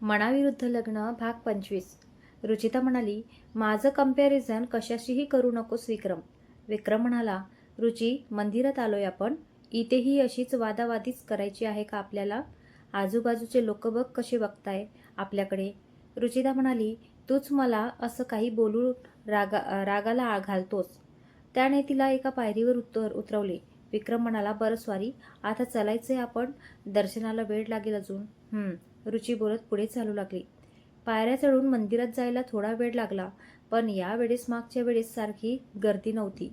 मनाविरुद्ध लग्न भाग 25. रुचिता म्हणाली, माझं कंपॅरिझन कशाशीही करू नकोस विक्रम. विक्रम म्हणाला, रुची मंदिरात आलोय आपण, इथेही अशीच वादावादीच करायची आहे का आपल्याला? आजूबाजूचे लोक बघ कसे बघताय आपल्याकडे. रुचिता म्हणाली, तूच मला असं काही बोलू रागाला घालतोस. त्याने तिला एका पायरीवर उतरवले. विक्रम म्हणाला, बरं सॉरी, आता चलायचंय आपण, दर्शनाला वेळ लागेल अजून. रुची बोलत पुढे चालू लागली. पायऱ्या चढून मंदिरात जायला थोडा वेळ लागला, पण या वेळेस मागच्या वेळेस सारखी गर्दी नव्हती.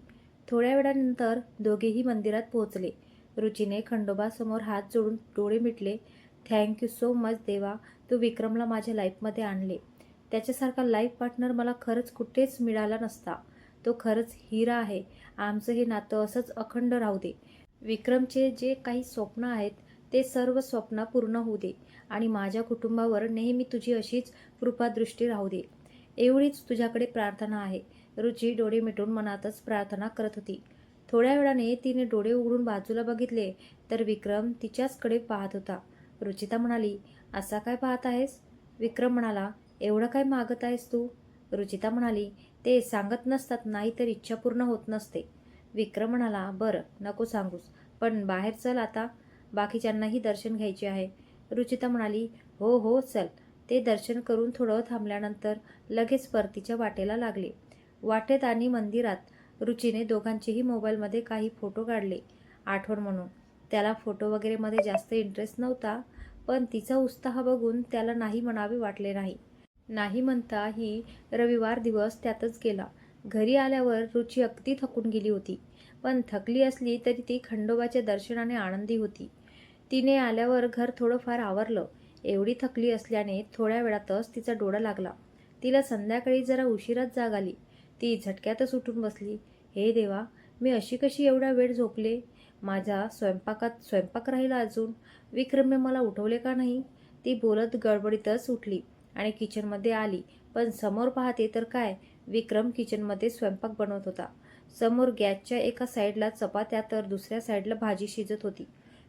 थोड्या वेळानंतर दोघेही मंदिरात पोहोचले. रुचीने खंडोबासमोर हात जोडून डोळे मिटले. थँक्यू सो मच देवा, तू विक्रमला माझ्या लाईफमध्ये आणले. त्याच्यासारखा लाईफ पार्टनर मला खरंच कुठेच मिळाला नसता. तो खरंच हिरा आहे. आमचं हे नातं असंच अखंड राहू दे. विक्रमचे जे काही स्वप्न आहेत ते सर्व स्वप्न पूर्ण होऊ दे आणि माझ्या कुटुंबावर नेहमी तुझी अशीच कृपादृष्टी राहू दे. एवढीच तुझ्याकडे प्रार्थना आहे. रुची डोळे मिटून मनातच प्रार्थना करत होती. थोड्या वेळाने तिने डोळे उघडून बाजूला बघितले तर विक्रम तिच्याचकडे पाहत होता. रुचिता म्हणाली, असा काय पाहत आहेस? विक्रम म्हणाला, एवढं काय मागत आहेस तू? रुचिता म्हणाली, ते सांगत नसतात नाही तर इच्छा पूर्ण होत नसते. विक्रम म्हणाला, बरं नको सांगूस, पण बाहेर चल आता, बाकीच्यांनाही दर्शन घ्यायचे आहे. रुचिता म्हणाली, हो हो चल. ते दर्शन करून थोडं थांबल्यानंतर लगेच परतीच्या वाटेला लागले. वाटेत आणि मंदिरात रुचीने दोघांचेही मोबाईलमध्ये काही फोटो काढले, आठवण म्हणून. त्याला फोटो वगैरेमध्ये जास्त इंटरेस्ट नव्हता, पण तिचा उत्साह बघून त्याला नाही म्हणावे वाटले नाही. नाही म्हणता ही रविवार दिवस त्यातच गेला. घरी आल्यावर रुची अगदी थकून गेली होती, पण थकली असली तरी ती खंडोबाच्या दर्शनाने आनंदी होती. तिने आल्यावर घर थोडंफार आवरलं. एवढी थकली असल्याने थोड्या वेळातच तिचा डोळा लागला. तिला संध्याकाळी जरा उशिराच जाग आली. ती झटक्यातच उठून बसली. हे देवा, मी अशी कशी एवढा वेळ झोपले? माझा स्वयंपाक राहिला अजून. विक्रमने मला उठवले का नाही? ती बोलत गडबडीतच उठली आणि किचनमध्ये आली, पण समोर पाहते तर काय, विक्रम किचनमध्ये स्वयंपाक बनवत होता. समोर गॅसच्या एका साईडला चपात्या तर दुसऱ्या साईडला भाजी शिजत होती.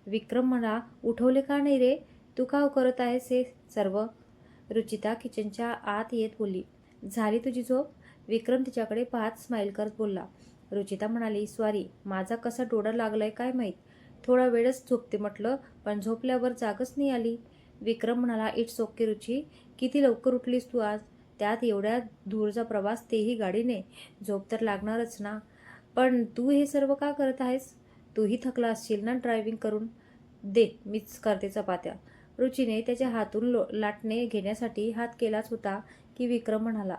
विक्रम म्हणा, उठवले का नाही रे? तू का करत आहेस हे सर्व? रुचिता किचनच्या आत येत बोलली, झाली तुझी झोप? विक्रम तिच्याकडे पाहत स्माईल करत बोलला. रुचिता म्हणाली, सॉरी, माझा कसा डोळा लागलाय काय माहीत. थोडा वेळच झोपते म्हटलं, पण झोपल्यावर जागच नाही आली. विक्रम म्हणाला, इट्स ओके रुची, किती लवकर उठलीस तू आज, त्यात एवढ्या दूरचा प्रवास, तेही गाडीने. झोप तर लागणारच ना. पण तू हे सर्व का करत आहेस? तूही थकला असशील ना ड्रायव्हिंग करून. दे, मीच करते चपात्या. रुचीने त्याच्या हातून लाटणे घेण्यासाठी हात केलाच होता की विक्रम म्हणाला,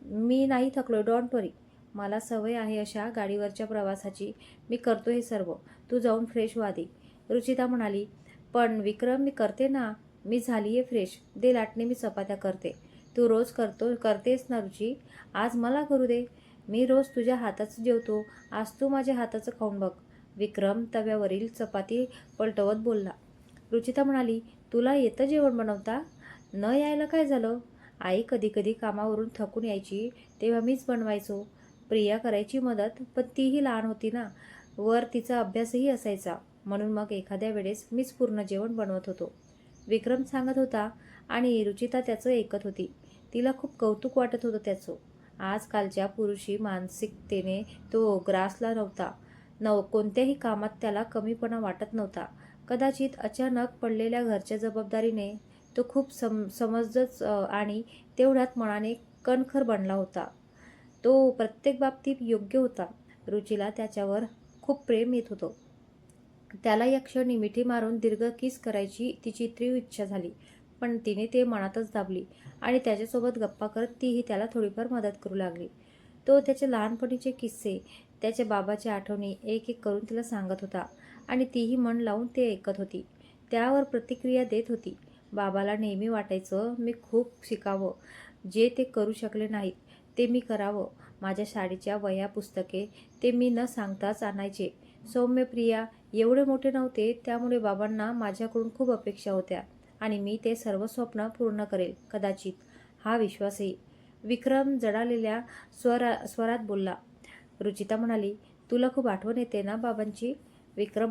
मी नाही थकलो, डोंट वरी. मला सवय आहे अशा गाडीवरच्या प्रवासाची. मी करतो हे सर्व. तू जाऊन फ्रेश व्हा दे. रुचिता म्हणाली, पण विक्रम मी करते ना, मी झालीये फ्रेश. दे लाटणे, मी चपात्या करते. तू रोज करतेस ना रुची, आज मला करू दे. मी रोज तुझ्या हाताचं जेवतो, आज तू माझ्या हाताचं खाऊन बघ. विक्रम तव्यावरील चपाती पलटवत बोलला. रुचिता म्हणाली, तुला येतं जेवण बनवता? न यायला काय झालं? आई कधी कधी कामावरून थकून यायची तेव्हा मीच बनवायचो. प्रिया करायची मदत, पण तीही लहान होती ना, वर तिचा अभ्यासही असायचा, म्हणून मग एखाद्या वेळेस मीच पूर्ण जेवण बनवत होतो. विक्रम सांगत होता आणि रुचिता त्याचं ऐकत होती. तिला खूप कौतुक वाटत होतं त्याचं. आजकालच्या पुरुषी मानसिकतेने तो ग्रासला नव्हता. कोणत्याही कामात त्याला कमीपणा वाटत नव्हता. कदाचित अचानक पडलेल्या घरच्या जबाबदारीने तो खूप समंजस आणि तेवढ्यात मनाने कणखर बनला होता. तो प्रत्येक बाबतीत योग्य होता. रुचीला त्याच्यावर खूप प्रेम येत होतं. त्याला या क्षणी मिठी मारून दीर्घ किस करायची तिची तीव्र इच्छा झाली, पण तिने ते मनातच दाबली आणि त्याच्यासोबत गप्पा करत तीही त्याला थोडीफार मदत करू लागली. तो त्याचे लहानपणीचे किस्से, त्याच्या बाबाच्या आठवणी एक एक करून तिला सांगत होता आणि तीही मन लावून ते ऐकत होती. त्यावर प्रतिक्रिया देत होती. बाबाला नेहमी वाटायचं मी खूप शिकावं, जे ते करू शकले नाहीत ते मी करावं. माझ्या शाळेच्या वह्या पुस्तके ते मी न सांगताच आणायचे. सौम्य, प्रिया एवढे मोठे नव्हते, त्यामुळे बाबांना माझ्याकडून खूप अपेक्षा होत्या आणि मी ते सर्व स्वप्न पूर्ण करेल कदाचित, हा विश्वासही. विक्रम जडालेल्या स्वरात बोलला. रुचिता म्हणाली, तुला खूप आठवण येते ना बाबांची? विक्रम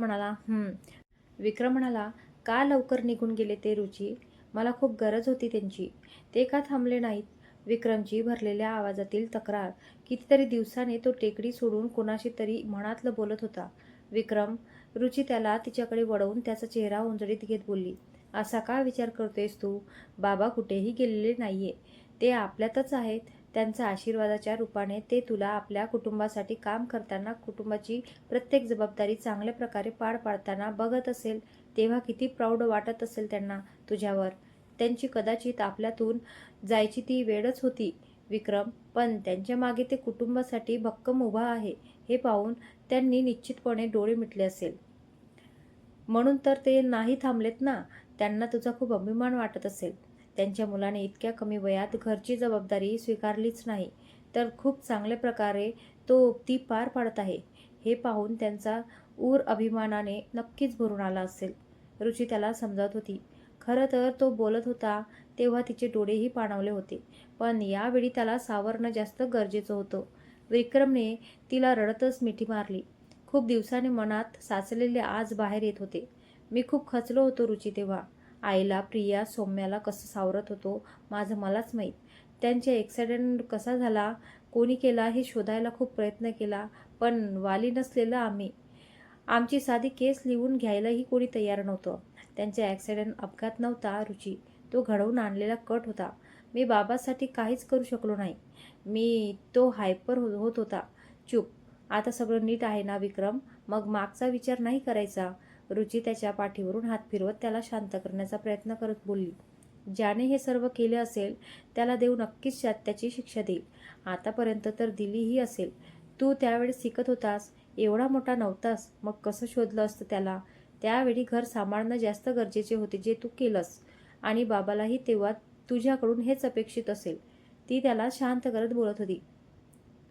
म्हणाला, का लवकर निघून गेले ते रुची? मला खूप गरज होती त्यांची. ते का थांबले नाहीत? विक्रमची भरलेल्या आवाजातील तक्रार. कितीतरी दिवसाने तो टेकडी सोडून कोणाशी तरी मनातलं बोलत होता. विक्रम. रुची त्याला तिच्याकडे वळवून त्याचा चेहरा उंजळीत घेत बोलली, असा का विचार करतोयस तू? बाबा कुठेही गेलेले नाहीये. ते आपल्यातच आहेत. त्यांच्या आशीर्वादाच्या रूपाने ते तुला आपल्या कुटुंबासाठी काम करताना, कुटुंबाची प्रत्येक जबाबदारी चांगल्या प्रकारे पार पाडताना बघत असेल तेव्हा किती प्राऊड वाटत असेल त्यांना तुझ्यावर. त्यांची कदाचित आपल्यातून जायची ती वेळच होती विक्रम, पण त्यांच्या मागे ते कुटुंबासाठी भक्कम उभा आहे हे पाहून त्यांनी निश्चितपणे डोळे मिटले असेल. म्हणून तर ते नाही थांबलेत ना. त्यांना तुझा खूप अभिमान वाटत असेल. त्यांच्या मुलाने इतक्या कमी वयात घरची जबाबदारी स्वीकारलीच नाही, तर खूप चांगल्या प्रकारे तो ती पार पाडत आहे हे पाहून त्यांचा ऊर अभिमानाने नक्कीच भरून आला असेल. रुची त्याला समजावत होती. खरं तर तो बोलत होता तेव्हा तिचे डोळेही पाणावले होते, पण यावेळी त्याला सावरणं जास्त गरजेचं होतं. विक्रमने तिला रडतच मिठी मारली. खूप दिवसांनी मनात साचलेले आज बाहेर येत होते. मी खूप खचलो होतो रुची तेव्हा. आईला, प्रिया, सौम्याला कसं सावरत होतो माझं मलाच माहीत. त्यांचा ॲक्सिडेंट कसा झाला, कोणी केला हे शोधायला खूप प्रयत्न केला, पण वाली नसलेलं आम्ही. आमची साधी केस लिहून घ्यायलाही कोणी तयार नव्हतं. त्यांचा ॲक्सिडेंट अपघात नव्हता रुची, तो घडवून आणलेला कट होता. मी बाबासाठी काहीच करू शकलो नाही. तो हायपर होत होता. चूप. आता सगळं नीट आहे ना विक्रम? मग मागचा विचार नाही करायचा. रुची त्याच्या पाठीवरून हात फिरवत त्याला शांत करण्याचा प्रयत्न करत बोलली. ज्याने हे सर्व केले असेल त्याला देव नक्कीच त्याची शिक्षा देईल. आतापर्यंत तर दिलीही असेल. तू त्यावेळेस शिकत होतास, एवढा मोठा नव्हतास, मग कसं शोधलं असतं त्याला? त्यावेळी घर सांभाळणं जास्त गरजेचे होते जे तू केलंस, आणि बाबालाही तेव्हा तुझ्याकडून हेच अपेक्षित असेल. ती त्याला शांत करत बोलत होती.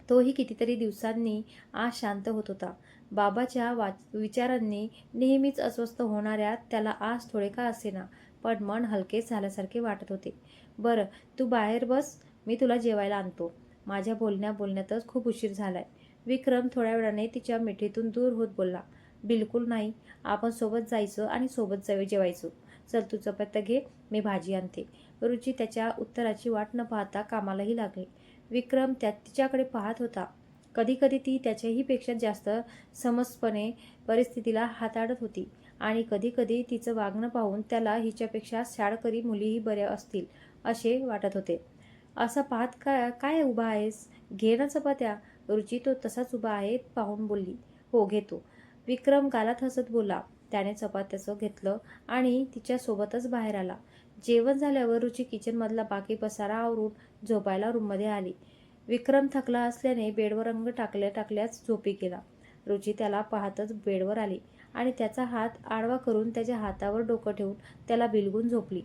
तोही कितीतरी दिवसांनी आज शांत होत होता. बाबाच्या विचारांनी नेहमीच अस्वस्थ होणाऱ्या त्याला आज थोडे का असेना, पण मन हलकेच झाल्यासारखे वाटत होते. बरं, तू बाहेर बस, मी तुला जेवायला आणतो. माझ्या बोलण्यातच खूप उशीर झालाय. विक्रम थोड्या वेळाने तिच्या मिठीतून दूर होत बोलला. बिलकुल नाही. आपण सोबत जायचं आणि सोबत जेवायचो. चल तू चपात्या घे, मी भाजी आणते. रुची त्याच्या उत्तराची वाट न पाहता कामालाही लागली. विक्रम तिच्याकडे पाहत होता. कधीकधी ती त्याच्याही पेक्षा जास्त समंजसपणे परिस्थितीला हाताळत होती, आणि कधीकधी तिचं वागणं पाहून त्याला हिच्यापेक्षा शाळकरी मुलीही बऱ्या असतील असे वाटत होते. असं पाहत काय उभा आहेस? घे ना चपात्या. रुची तो तसाच उभा आहे पाहून बोलली. हो घेतो. विक्रम गालात हसत बोलला. त्याने चपात्याचं घेतलं आणि तिच्यासोबतच बाहेर आला. जेवण झाल्यावर रुची किचनमधला बाकी पसारा आवरून झोपायला रूममध्ये आली. विक्रम थकला असल्याने बेडवर अंग टाकल्याच झोपी गेला. रुची त्याला पाहतच बेडवर आली आणि त्याचा हात आडवा करून त्याच्या हातावर डोकं ठेवून त्याला बिलगून झोपली.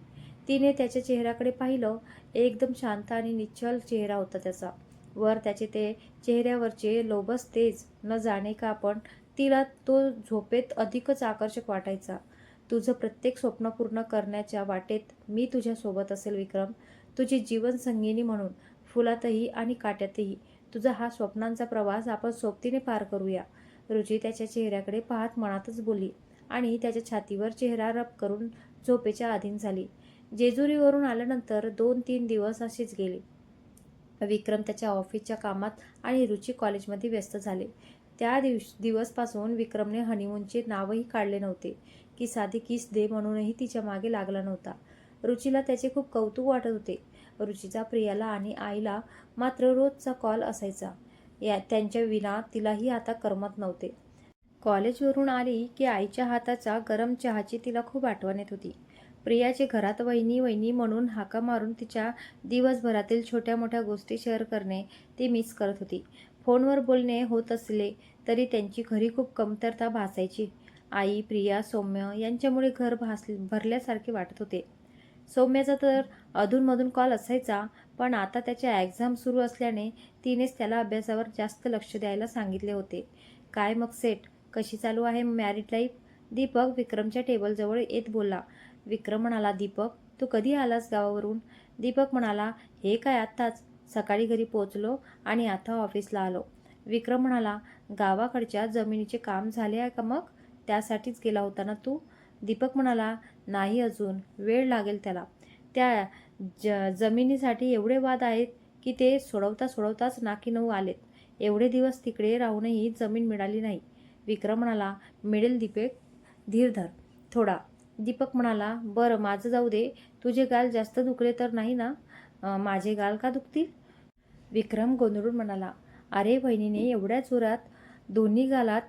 तिने त्याच्या चेहऱ्याकडे पाहिलं. एकदम शांत आणि निश्चल चेहरा होता त्याचा. वर त्याचे ते चेहऱ्यावरचे लोभस तेज न जाणे का, पण तिला तो झोपेत अधिकच आकर्षक वाटायचा. तुझं प्रत्येक स्वप्न पूर्ण करण्याच्या वाटेत मी तुझ्यासोबत असेल विक्रम. तुझी जीवनसंगिनी म्हणून, फुलातही आणि काट्यातही. तुझा हा स्वप्नांचा प्रवास आपण सोबतीने पार करूया. रुची त्याच्या चेहऱ्याकडे पाहत मनातच बोलली आणि त्याच्या छातीवर चेहरा रब करून झोपेच्या अधीन झाली. जेजुरीवरून आल्यानंतर 2-3 दिवस असेच गेले. विक्रम त्याच्या ऑफिसच्या कामात आणि रुची कॉलेजमध्ये व्यस्त झाले. त्या दिवसपासून विक्रमने हनीमूनचे नावही काढले नव्हते, की साधी किस दे म्हणूनही तिच्या मागे लागला नव्हता. रुचीला त्याचे खूप कौतुक वाटत होते. रुचीचा प्रियाला आणि आईला मात्र रोजचा कॉल असायचा. त्यांच्या विना तिलाही आता करमत नव्हते. कॉलेजवरून आली की आईच्या हाताचा गरम चहाची तिला खूप आठवण येत होती. प्रियाचे घरात वहिनी वहिनी म्हणून हाका मारून तिच्या दिवसभरातील छोट्या मोठ्या गोष्टी शेअर करणे ती मिस करत होती. फोनवर बोलणे होत असले तरी त्यांची घरी खूप कमतरता भासायची. आई, प्रिया, सौम्य यांच्यामुळे घर भरल्यासारखे वाटत होते. सौम्याचा तर अधूनमधून कॉल असायचा, पण आता त्याच्या एक्झाम सुरू असल्याने तिनेच त्याला अभ्यासावर जास्त लक्ष द्यायला सांगितले होते. काय मग सेट, कशी चालू आहे मॅरिड लाईफ? दीपक विक्रमच्या टेबलजवळ येत बोलला. विक्रम म्हणाला, दीपक तू कधी आलास गावावरून? दीपक म्हणाला, हे काय आत्ताच, सकाळी घरी पोचलो आणि आता ऑफिसला आलो. विक्रम म्हणाला, गावाकडच्या जमिनीचे काम झाले आहे का मग? त्यासाठीच गेला होता ना तू? दीपक म्हणाला, नाही अजून, वेळ लागेल त्याला. त्या जमिनीसाठी एवढे वाद आहेत की ते सोडवताच नाकी नऊ आलेत. एवढे दिवस तिकडे राहूनही जमीन मिळाली नाही. विक्रम म्हणाला, मिळेल दीपक, धीर धर थोडा. दीपक म्हणाला, बरं माझं जाऊ दे, तुझे गाल जास्त दुखले तर नाही ना? माझे गाल का दुखतील? विक्रम गोंधळून म्हणाला, अरे वहिनीने एवढ्या जोरात दोन्ही गालात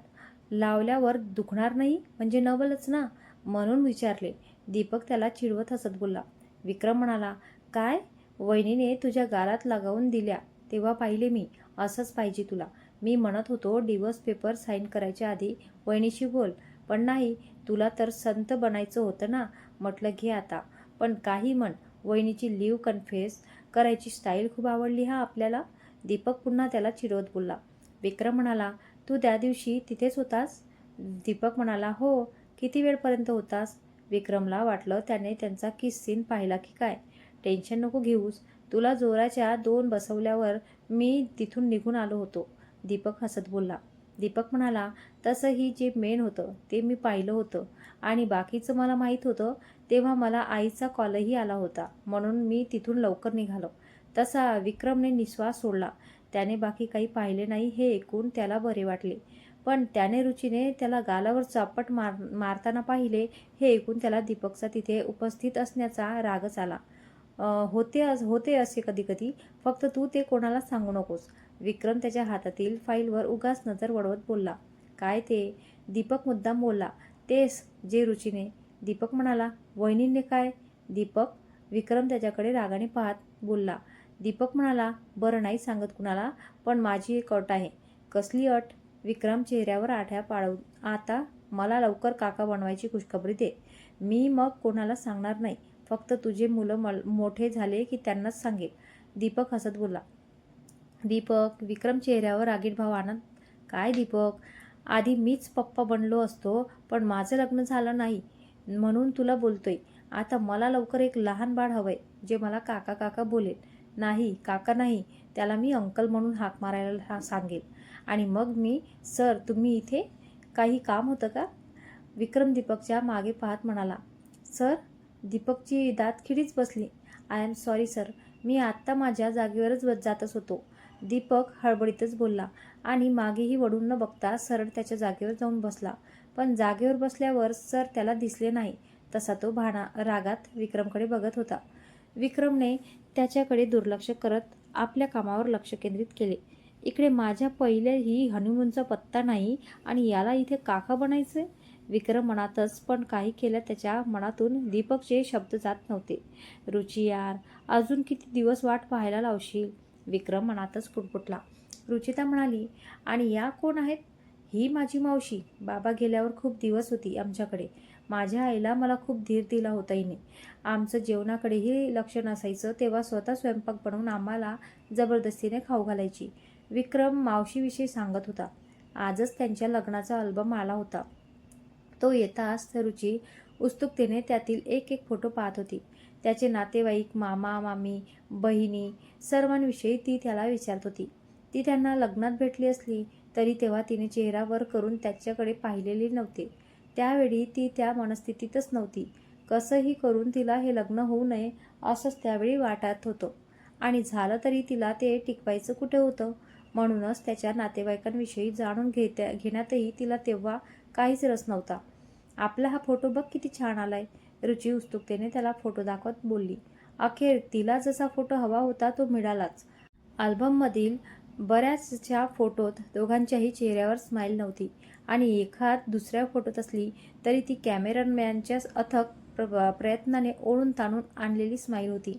लावल्यावर दुखणार नाही म्हणजे नवलच ना, म्हणून विचारले. दीपक त्याला चिडवत हसत बोलला. विक्रम म्हणाला, काय? वहिनीने तुझ्या गालात लगावून दिल्या तेव्हा पाहिले मी. असंच पाहिजे तुला. मी म्हणत होतो डिवोर्स पेपर साईन करायच्या आधी वहिनीशी बोल, पण नाही, तुला तर संत बनायचं होतं ना. म्हटलं घे आता. पण काही म्हण, वहिनीची लीव कन्फेस करायची स्टाईल खूप आवडली हा आपल्याला. दीपक पुन्हा त्याला चिडवत बोलला. विक्रम म्हणाला, तू त्या दिवशी तिथेच होतास? दीपक म्हणाला, हो. किती वेळपर्यंत होतास? विक्रमला वाटलं त्याने त्यांचा किस सीन पाहिला की काय. टेन्शन नको घेऊस, तुला जोराच्या 2 बसवल्यावर मी तिथून निघून आलो होतो. दीपक हसत बोलला. दीपक म्हणाला, तसंही जे मेन होतं ते मी पाहिलं होतं आणि बाकीचं मला माहीत होतं. तेव्हा मला आईचा कॉलही आला होता, म्हणून मी तिथून लवकर निघालो. तसा विक्रमने निश्वास सोडला. त्याने बाकी काही पाहिले नाही हे ऐकून त्याला बरे वाटले. पण त्याने रुचीने त्याला गालावर चापट मारताना पाहिले हे ऐकून त्याला दीपकचा तिथे उपस्थित असण्याचा रागच आला. होते असे कधी कधी, फक्त तू ते कोणाला सांगू नकोस. विक्रम त्याच्या हातातील फाईलवर उगाच नजर वळवत बोलला. काय ते? दीपक मुद्दाम बोलला. तेच जे रुचीने. दीपक म्हणाला, वहिनींनी काय? दीपक. विक्रम त्याच्याकडे रागाने पाहत बोलला. दीपक म्हणाला, बरं नाही सांगत कुणाला, पण माझी एक अट आहे. कसली अट? विक्रम चेहऱ्यावर आठ्या पाडून, आता मला लवकर काका बनवायची खुशखबरी दे. मी मग कोणाला सांगणार नाही. फक्त तुझे मुलं मोठे झाले की त्यांनाच सांगेल. दीपक हसत बोलला. दीपक. विक्रम चेहऱ्यावर रागीट भाव आणत, काय दीपक? आधी मीच पप्पा बनलो असतो, पण माझं लग्न झालं नाही म्हणून तुला बोलतोय. आता मला लवकर एक लहान बाळ हवंय जे मला काका काका बोलेल. नाही, काका नाही, त्याला मी अंकल म्हणून हाक मारायला सांगेल. आणि मग मी, सर तुम्ही इथे? काही काम होतं का? विक्रम दीपकच्या मागे पाहत म्हणाला. सर? दीपकची दातखिळीच बसली. आय एम सॉरी सर, मी आत्ता माझ्या जागेवरच जातच होतो. दीपक हळबडीतच बोलला आणि मागेही वळून न बघता सरळ त्याच्या जागेवर जाऊन बसला. पण जागेवर बसल्यावर सर त्याला दिसले नाही. तसा तो रागात विक्रमकडे बघत होता. विक्रमने त्याच्याकडे दुर्लक्ष करत आपल्या कामावर लक्ष केंद्रित केले. इकडे माझ्या पहिल्याही हनीमूनचा पत्ता नाही आणि याला इथे काका बनायचे? विक्रम मनातच, पण काही केल्या त्याच्या मनातून दीपकचे शब्द जात नव्हते. रुची यार, अजून किती दिवस वाट पाहायला लावशील? विक्रम मनातच पुटपुटला. रुचिता म्हणाली, आणि या कोण आहेत? ही माझी मावशी. बाबा गेल्यावर खूप दिवस होती आमच्याकडे. माझ्या आईला मला खूप धीर दिला होता हिने. आमचं जेवणाकडेही लक्ष नसायचं तेव्हा स्वतः स्वयंपाक बनवून आम्हाला जबरदस्तीने खाऊ घालायची. विक्रम मावशीविषयी सांगत होता. आजच त्यांच्या लग्नाचा अल्बम आला होता. तो येताच रुची उत्सुकतेने त्यातील एक एक फोटो पाहत होती. त्याचे नातेवाईक, मामा मामी, बहिणी सर्वांविषयी ती त्याला विचारत होती. ती त्यांना लग्नात भेटली असली तरी तेव्हा तिने चेहरा वर करून त्याच्याकडे पाहिलेले नव्हते. त्यावेळी ती त्या मनस्थितीतच नव्हती. कसंही करून तिला हे लग्न होऊ नये असंच त्यावेळी वाटत होतं. आणि झालं तरी तिला ते टिकवायचं कुठे होतं. म्हणूनच त्याच्या नातेवाईकांविषयी जाणून घेण्यातही तिला तेव्हा काहीच रस नव्हता. आपला हा फोटो बघ किती छान आलाय. रुची उत्सुकतेने त्याला फोटो दाखवत बोलली. अखेर तिला जसा फोटो हवा होता तो मिळालाच. अल्बममधील बऱ्याचशा फोटोत दोघांच्याही चेहऱ्यावर स्माईल नव्हती आणि एखाद दुसऱ्या फोटोत असली तरी ती कॅमेरामॅनच्या अथक प्रयत्नाने ओढून ताणून आणलेली स्माईल होती.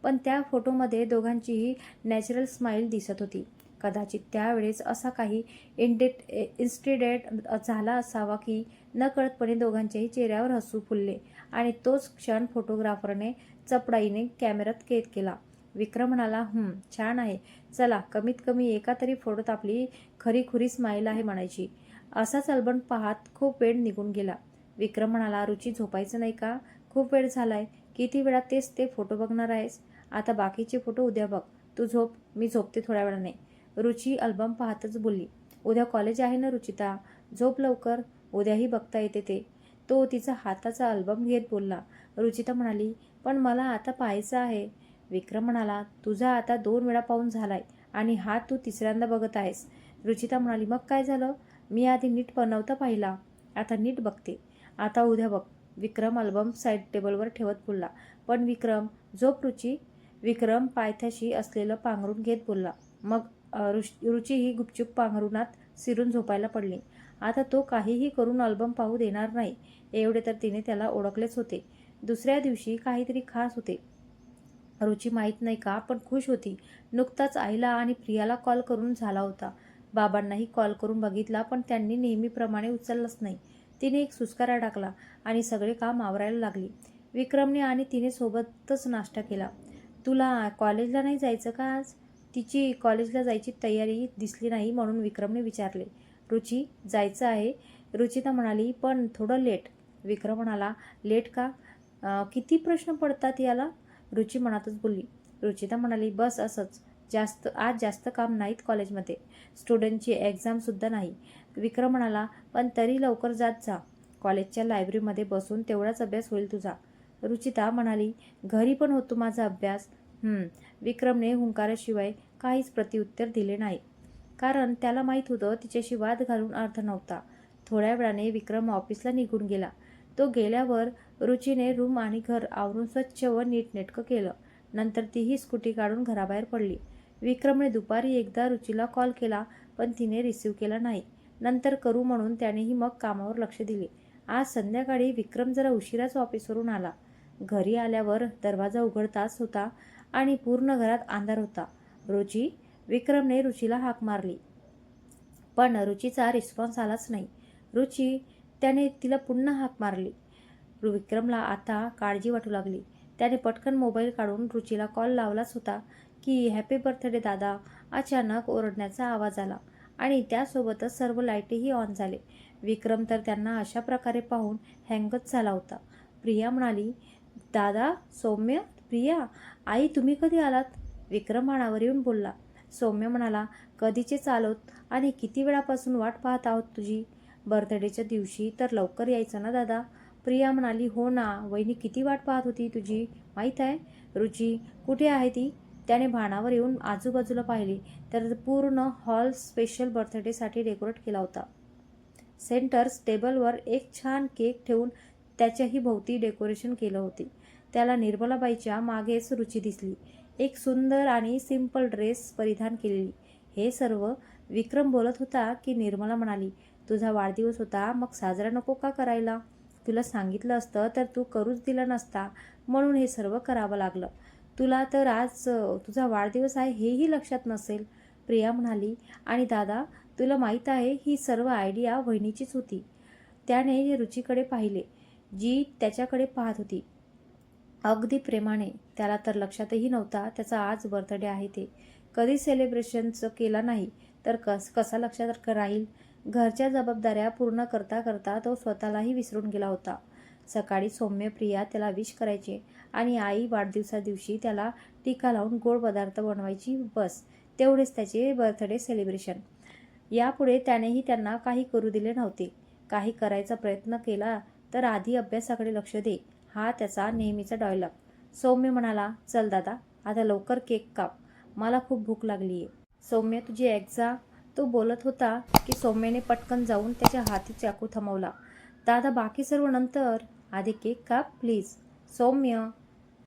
पण त्या फोटोमध्ये दोघांचीही नॅचरल स्माईल दिसत होती. कदाचित त्यावेळेस असा काही इन्सिडेंट झाला असावा की नकळतपणे दोघांच्याही चेहऱ्यावर हसू फुलले आणि तोच क्षण फोटोग्राफरने चपळाईने कॅमेऱ्यात कैद केला. विक्रम म्हणाला, छान आहे. चला, कमीत कमी एका तरी फोटोत आपली खरीखुरी स्माईल आहे म्हणायची. असाच अल्बम पाहत खूप वेळ निघून गेला. विक्रम म्हणाला, रुची झोपायचं नाही का? खूप वेळ झालाय. किती वेळा तेच ते फोटो बघणार आहेस? आता बाकीचे फोटो उद्या बघ. तू झोप, मी झोपते थोड्या वेळाने. रुची अल्बम पाहतच बोलली. उद्या कॉलेज आहे ना रुचिता, झोप लवकर. उद्याही बघता येते ते. तो तिचा हाताचा अल्बम घेत बोलला. रुचिता म्हणाली, पण मला आता पाहायचं आहे. विक्रम म्हणाला, तुझा आता 2 वेळा पाहून झालाय आणि हा तू तिसऱ्यांदा बघत आहेस. रुचिता म्हणाली, मग काय झालं? मी आधी नीट नव्हता पाहिला, आता नीट बघते. आता उद्या बघ. विक्रम अल्बम साईड टेबलवर ठेवत बोलला. पण विक्रम, झोप रुची. विक्रम पायथ्याशी असलेलं पांघरून घेत बोलला. मग रुची ही गुपचूप पांघरुणात शिरून झोपायला पडली. आता तो काहीही करून अल्बम पाहू देणार नाही, एवढे तर तिने त्याला ओळखलेच होते. दुसऱ्या दिवशी काहीतरी खास होते. रुची माहीत नाही का, पण खुश होती. नुकताच आईला आणि प्रियाला कॉल करून झाला होता. बाबांनाही कॉल करून बघितला, पण त्यांनी नेहमीप्रमाणे उचललंच नाही. तिने एक सुस्कारा टाकला आणि सगळे काम आवरायला लागली. विक्रमने आणि तिने सोबतच नाश्ता केला. तुला कॉलेजला नाही जायचं का आज? तिची कॉलेजला जायची तयारी दिसली नाही, म्हणून विक्रमने विचारले. रुची, जायचं आहे. रुचिता म्हणाली, पण थोडं लेट. विक्रम म्हणाला, लेट का? किती प्रश्न पडतात याला? रुची मनातच बोलली. रुचिता म्हणाली, बस असंच. आज जास्त काम नाहीत कॉलेजमध्ये. स्टुडंटची एक्झामसुद्धा नाही. विक्रम म्हणाला, पण तरी लवकर जात जा. कॉलेजच्या लायब्ररीमध्ये बसून तेवढाच अभ्यास होईल तुझा. रुचिता म्हणाली, घरी पण होतो माझा अभ्यास. विक्रमने हुंकाराशिवाय काहीच प्रत्युत्तर दिले नाही, कारण त्याला माहीत होतं तिच्याशी वाद घालून अर्थ नव्हता. थोड्या वेळाने विक्रम ऑफिसला निघून गेला. तो गेल्यावर रुचीने रूम आणि घर आवरून स्वच्छ व नीटनेटकं केलं. नंतर तीही स्कूटी काढून घराबाहेर पडली. विक्रमने दुपारी एकदा रुचीला कॉल केला, पण तिने रिसीव्ह केला नाही. नंतर करू म्हणून त्यानेही मग कामावर लक्ष दिले. आज संध्याकाळी विक्रम जरा उशिराच ऑफिसवरून आला. घरी आल्यावर दरवाजा उघडताच होता आणि पूर्ण घरात अंधार होता. रुची, विक्रमने रुचीला हाक मारली, पण रुचीचा रिस्पॉन्स आलाच नाही. रुची, त्याने तिला पुन्हा हाक मारली. विक्रमला आता काळजी वाटू लागली. त्याने पटकन मोबाईल काढून रुचीला कॉल लावलाच होता की हॅपी बर्थडे दादा. अचानक ओरडण्याचा आवाज आला आणि त्यासोबतच सर्व लाईटही ऑन झाले. विक्रम तर त्यांना अशा प्रकारे पाहून हँगच झाला होता. प्रिया म्हणाली, दादा, सौम्य, प्रिया, आई, तुम्ही कधी आलात? विक्रम मानावर येऊन बोलला. सौम्य म्हणाला, कधीचेच आलोत आणि किती वेळापासून वाट पाहत आहोत तुझी. बर्थडेच्या दिवशी तर लवकर यायचं ना दादा. प्रिया म्हणाली, हो ना, वहिनी किती वाट पाहत होती तुझी, माहीत आहे. रुची, कुठे आहे ती? त्याने भानावर येऊन आजूबाजूला पाहिले तर पूर्ण हॉल स्पेशल बर्थडेसाठी डेकोरेट केला होता. सेंटर टेबलवर एक छान केक ठेवून त्याच्याही भोवती डेकोरेशन केलं होते. त्याला निर्मलाबाईच्या मागेच रुची दिसली, एक सुंदर आणि सिंपल ड्रेस परिधान केलेली. हे सर्व विक्रम बोलत होता की निर्मला म्हणाली, तुझा वाढदिवस होता, मग साजरा नको का करायला? तुला सांगितलं असतं तर तू करूच दिला नसता, म्हणून हे सर्व करावं लागलं. तुला तर आज तुझा वाढदिवस आहे हेही लक्षात नसेल. प्रिया म्हणाली, आणि दादा, तुला माहीत आहे ही सर्व आयडिया वहिनीचीच होती. त्याने रुचीकडे पाहिले, जी त्याच्याकडे पाहत होती, अगदी प्रेमाने. त्याला तर लक्षातही नव्हता त्याचा आज बर्थडे आहे ते. कधी सेलिब्रेशनचं केला नाही तर कसा लक्षात राहील? घरच्या जबाबदाऱ्या पूर्ण करता करता तो स्वतःलाही विसरून गेला होता. सकाळी सौम्य, प्रिया त्याला विश करायचे आणि आई वाढदिवसा दिवशी त्याला टीका लावून गोड पदार्थ बनवायची. बस तेवढेच त्याचे बर्थडे सेलिब्रेशन. यापुढे त्यानेही त्यांना काही करू दिले नव्हते. काही करायचा प्रयत्न केला तर आधी अभ्यासाकडे लक्ष दे, हा त्याचा नेहमीचा डायलॉग. सौम्य म्हणाला, चल दादा, आता लवकर केक काप, मला खूप भूक लागली आहे. सौम्य, तुझी एक्झाम. तो बोलत होता की सौम्यने पटकन जाऊन त्याच्या हाती चाकू थमवला. दादा, बाकी सर्व नंतर, आधी केक काप प्लीज. सौम्य,